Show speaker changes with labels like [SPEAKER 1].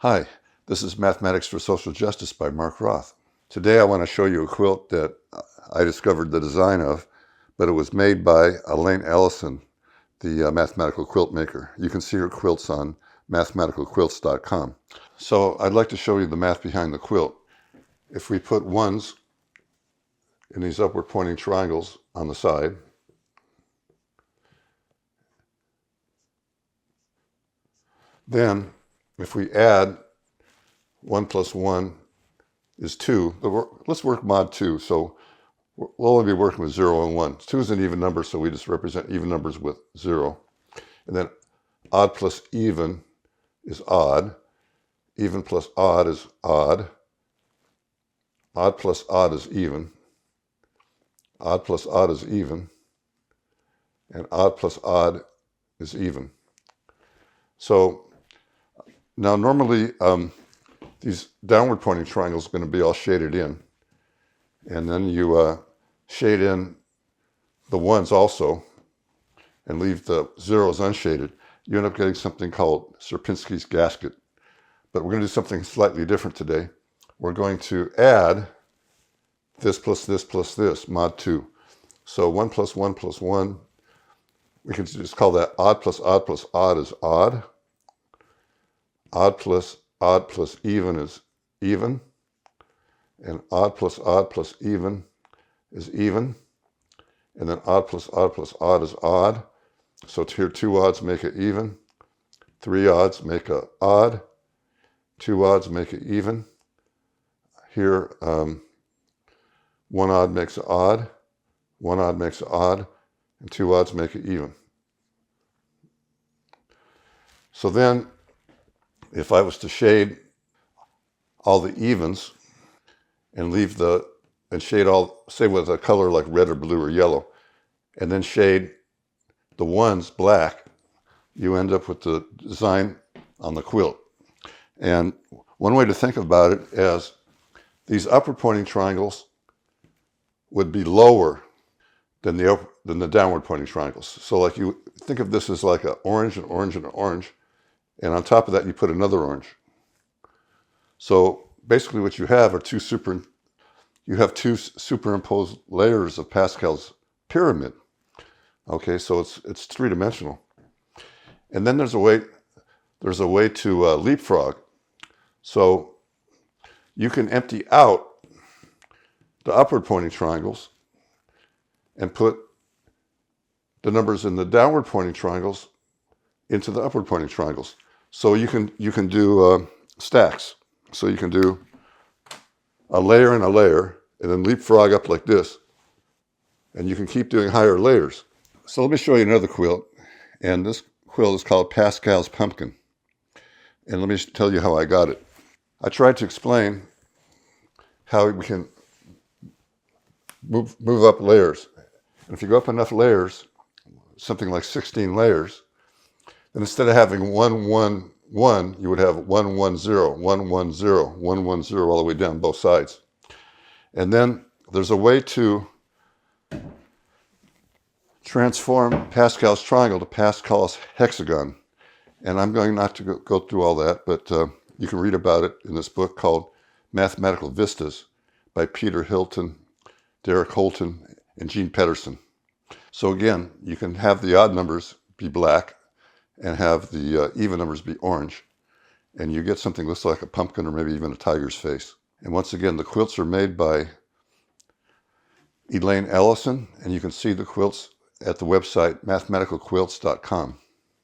[SPEAKER 1] Hi, this is Mathematics for Social Justice by Mark Roth. Today I want to show you a quilt that I discovered the design of, but it was made by Elaine Ellison, the mathematical quilt maker. You can see her quilts on mathematicalquilts.com. So I'd like to show you the math behind the quilt. If we put ones in these upward pointing triangles on the side, then if we add 1 plus 1 is 2. Let's work mod 2. So we'll only be working with 0 and 1. 2 is an even number, so we just represent even numbers with 0. And then odd plus even is odd. Even plus odd is odd. Odd plus odd is even. Odd plus odd is even. And odd plus odd is even. So now normally these downward pointing triangles are going to be all shaded in. And then you shade in the ones also and leave the zeros unshaded. You end up getting something called Sierpinski's gasket. But we're going to do something slightly different today. We're going to add this plus this plus this, mod 2. So 1 plus 1 plus 1, we can just call that odd plus odd plus odd is odd. Odd plus even is even. And odd plus even is even. And then odd plus odd is odd. So here 2 odds make it even. 3 odds make it odd. 2 odds make it even. Here 1 odd makes it odd. 1 odd makes it odd. And 2 odds make it even. So then if I was to shade all the evens and shade all, say with a color like red or blue or yellow, and then shade the ones black, you end up with the design on the quilt. And one way to think about it is these upward pointing triangles would be lower than the downward pointing triangles. So like you think of this as like an orange and orange and orange, and on top of that you put another orange. So basically what you have are two superimposed layers of Pascal's pyramid. Okay, so it's three-dimensional. And then there's a way to leapfrog. So you can empty out the upward pointing triangles and put the numbers in the downward pointing triangles into the upward pointing triangles. So you can do stacks. So you can do a layer and a layer, and then leapfrog up like this. And you can keep doing higher layers. So let me show you another quilt. And this quilt is called Pascal's Pumpkin. And let me tell you how I got it. I tried to explain how we can move up layers. And if you go up enough layers, something like 16 layers, then instead of having 1, 1, 1, you would have 1, 1, 0, 1, 1, 0, 1, 1, 0 all the way down both sides. And then there's a way to transform Pascal's triangle to Pascal's hexagon. And I'm going not to go through all that, but you can read about it in this book called Mathematical Vistas by Peter Hilton, Derek Holton, and Jean Pederson. So again, you can have the odd numbers be black and have the even numbers be orange. And you get something that looks like a pumpkin or maybe even a tiger's face. And once again, the quilts are made by Elaine Ellison, and you can see the quilts at the website mathematicalquilts.com.